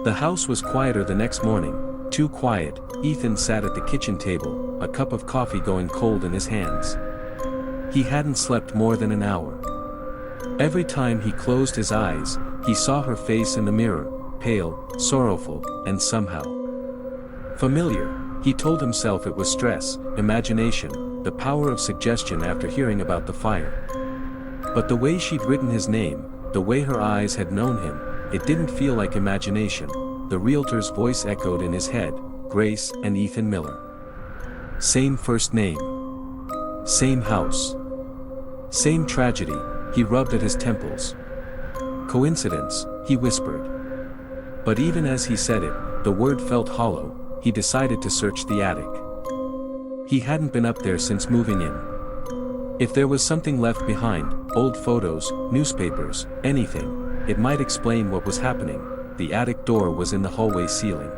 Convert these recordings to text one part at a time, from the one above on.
The house was quieter the next morning, too quiet. Ethan sat at the kitchen table, a cup of coffee going cold in his hands. He hadn't slept more than an hour. Every time he closed his eyes, he saw her face in the mirror, pale, sorrowful, and somehow familiar. He told himself it was stress, imagination, the power of suggestion after hearing about the fire. But the way she'd written his name, the way her eyes had known him, it didn't feel like imagination. The realtor's voice echoed in his head, Grace and Ethan Miller. Same first name. Same house. Same tragedy. He rubbed at his temples. Coincidence, he whispered. But even as he said it, the word felt hollow. He decided to search the attic. He hadn't been up there since moving in. If there was something left behind, old photos, newspapers, anything, it might explain what was happening. The attic door was in the hallway ceiling.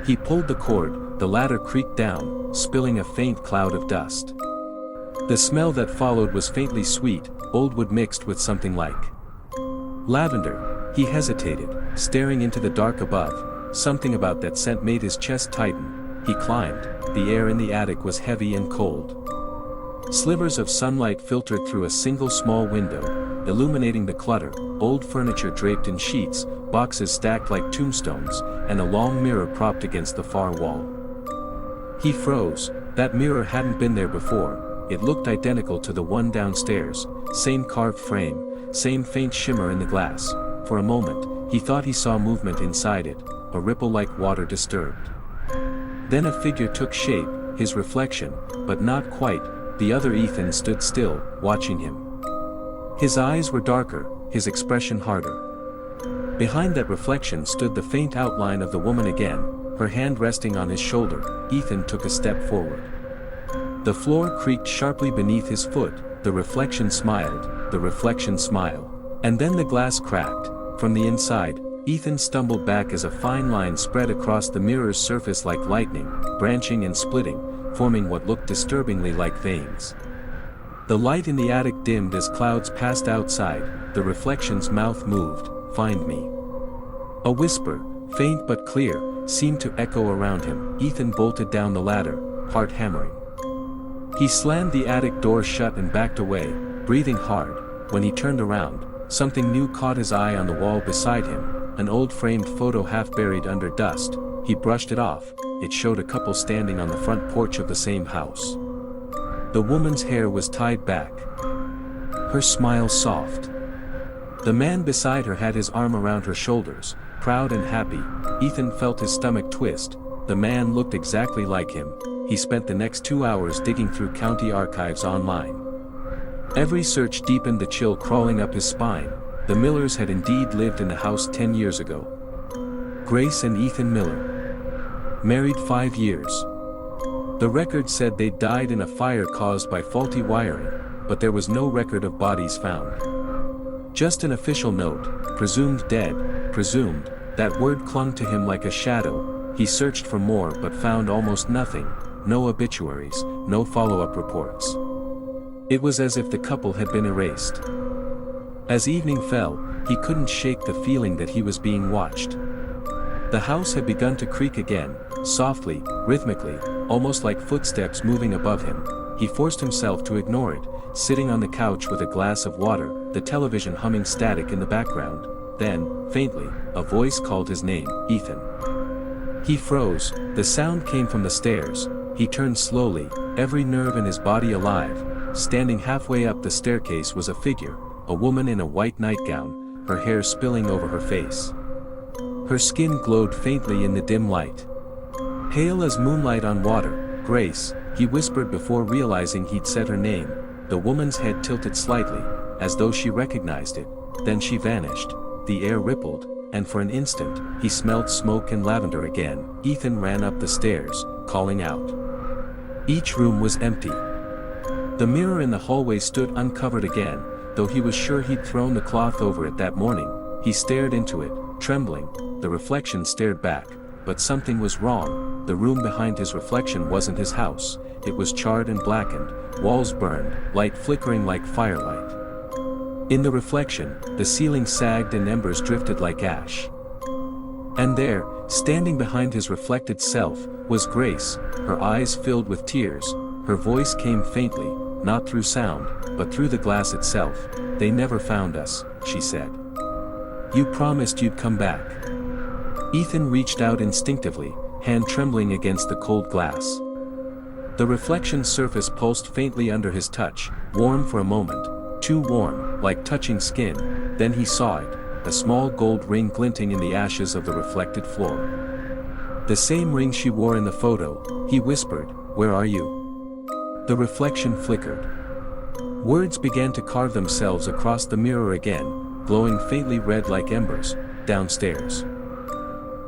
He pulled the cord, the ladder creaked down, spilling a faint cloud of dust. The smell that followed was faintly sweet, old wood mixed with something like lavender. He hesitated, staring into the dark above. Something about that scent made his chest tighten. He climbed. The air in the attic was heavy and cold. Slivers of sunlight filtered through a single small window, illuminating the clutter, old furniture draped in sheets, boxes stacked like tombstones, and a long mirror propped against the far wall. He froze. That mirror hadn't been there before. It looked identical to the one downstairs, same carved frame, same faint shimmer in the glass. For a moment, he thought he saw movement inside it, a ripple like water disturbed. Then a figure took shape, his reflection, but not quite. The other Ethan stood still, watching him. His eyes were darker, his expression harder. Behind that reflection stood the faint outline of the woman again, her hand resting on his shoulder. Ethan took a step forward. The floor creaked sharply beneath his foot. The reflection smiled, and then the glass cracked. From the inside, Ethan stumbled back as a fine line spread across the mirror's surface like lightning, branching and splitting, forming what looked disturbingly like veins. The light in the attic dimmed as clouds passed outside. The reflection's mouth moved. "Find me." A whisper, faint but clear, seemed to echo around him. Ethan bolted down the ladder, heart hammering. He slammed the attic door shut and backed away, breathing hard. When he turned around, something new caught his eye on the wall beside him, an old framed photo half buried under dust. He brushed it off. It showed a couple standing on the front porch of the same house. The woman's hair was tied back. Her smile soft. The man beside her had his arm around her shoulders, proud and happy. Ethan felt his stomach twist. The man looked exactly like him. He spent the next 2 hours digging through county archives online. Every search deepened the chill crawling up his spine. The Millers had indeed lived in the house 10 years ago. Grace and Ethan Miller. Married 5 years. The record said they died in a fire caused by faulty wiring, but there was no record of bodies found. Just an official note, presumed dead, presumed. That word clung to him like a shadow. He searched for more but found almost nothing. No obituaries, no follow-up reports. It was as if the couple had been erased. As evening fell, he couldn't shake the feeling that he was being watched. The house had begun to creak again, softly, rhythmically, almost like footsteps moving above him. He forced himself to ignore it, sitting on the couch with a glass of water, the television humming static in the background. Then, faintly, a voice called his name, Ethan. He froze. The sound came from the stairs. He turned slowly, every nerve in his body alive. Standing halfway up the staircase was a figure, a woman in a white nightgown, her hair spilling over her face. Her skin glowed faintly in the dim light. Pale as moonlight on water. "Grace," he whispered before realizing he'd said her name. The woman's head tilted slightly, as though she recognized it. Then she vanished. The air rippled, and for an instant, he smelled smoke and lavender again. Ethan ran up the stairs, calling out. Each room was empty. The mirror in the hallway stood uncovered again, though he was sure he'd thrown the cloth over it that morning. He stared into it, trembling. The reflection stared back, but something was wrong. The room behind his reflection wasn't his house. It was charred and blackened, walls burned, light flickering like firelight. In the reflection, the ceiling sagged and embers drifted like ash. And there, standing behind his reflected self, was Grace, her eyes filled with tears. Her voice came faintly, not through sound, but through the glass itself. "They never found us," she said. "You promised you'd come back." Ethan reached out instinctively, hand trembling against the cold glass. The reflection surface pulsed faintly under his touch, warm for a moment, too warm, like touching skin. Then he saw it, a small gold ring glinting in the ashes of the reflected floor. "The same ring she wore in the photo," he whispered. "Where are you?" The reflection flickered. Words began to carve themselves across the mirror again, glowing faintly red like embers. "Downstairs."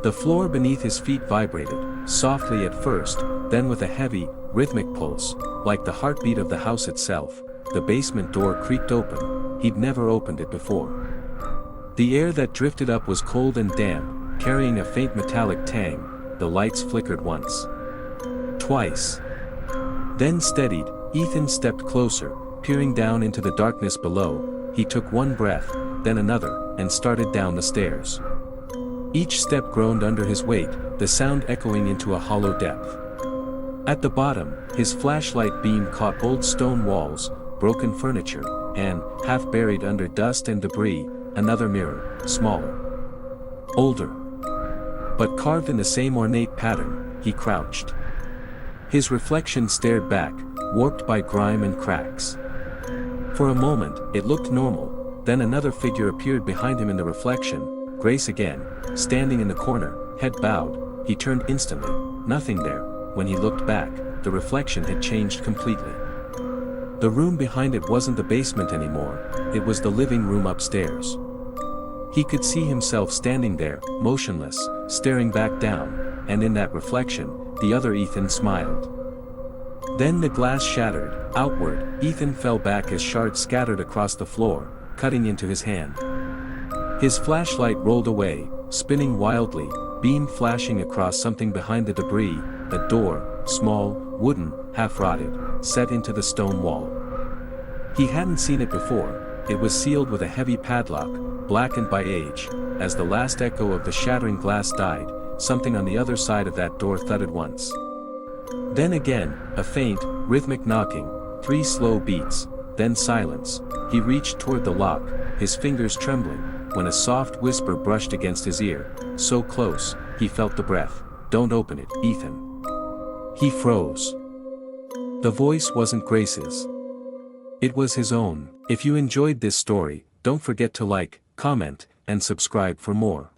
The floor beneath his feet vibrated, softly at first, then with a heavy, rhythmic pulse, like the heartbeat of the house itself. The basement door creaked open. He'd never opened it before. The air that drifted up was cold and damp, carrying a faint metallic tang. The lights flickered once. Twice. Then steadied. Ethan stepped closer, peering down into the darkness below. He took one breath, then another, and started down the stairs. Each step groaned under his weight, the sound echoing into a hollow depth. At the bottom, his flashlight beam caught old stone walls, broken furniture, and, half buried under dust and debris, another mirror, smaller. Older. But carved in the same ornate pattern. He crouched. His reflection stared back, warped by grime and cracks. For a moment, it looked normal, then another figure appeared behind him in the reflection, Grace again, standing in the corner, head bowed. He turned instantly, nothing there. When he looked back, the reflection had changed completely. The room behind it wasn't the basement anymore, it was the living room upstairs. He could see himself standing there, motionless, staring back down, and in that reflection, the other Ethan smiled. Then the glass shattered, outward. Ethan fell back as shards scattered across the floor, cutting into his hand. His flashlight rolled away, spinning wildly, beam flashing across something behind the debris, a door, small, wooden, half-rotted, set into the stone wall. He hadn't seen it before. It was sealed with a heavy padlock, blackened by age. As the last echo of the shattering glass died, something on the other side of that door thudded once. Then again, a faint, rhythmic knocking, 3 slow beats, then silence. He reached toward the lock, his fingers trembling, when a soft whisper brushed against his ear, so close, he felt the breath. "Don't open it, Ethan." He froze. The voice wasn't Grace's. It was his own. If you enjoyed this story, don't forget to like, comment, and subscribe for more.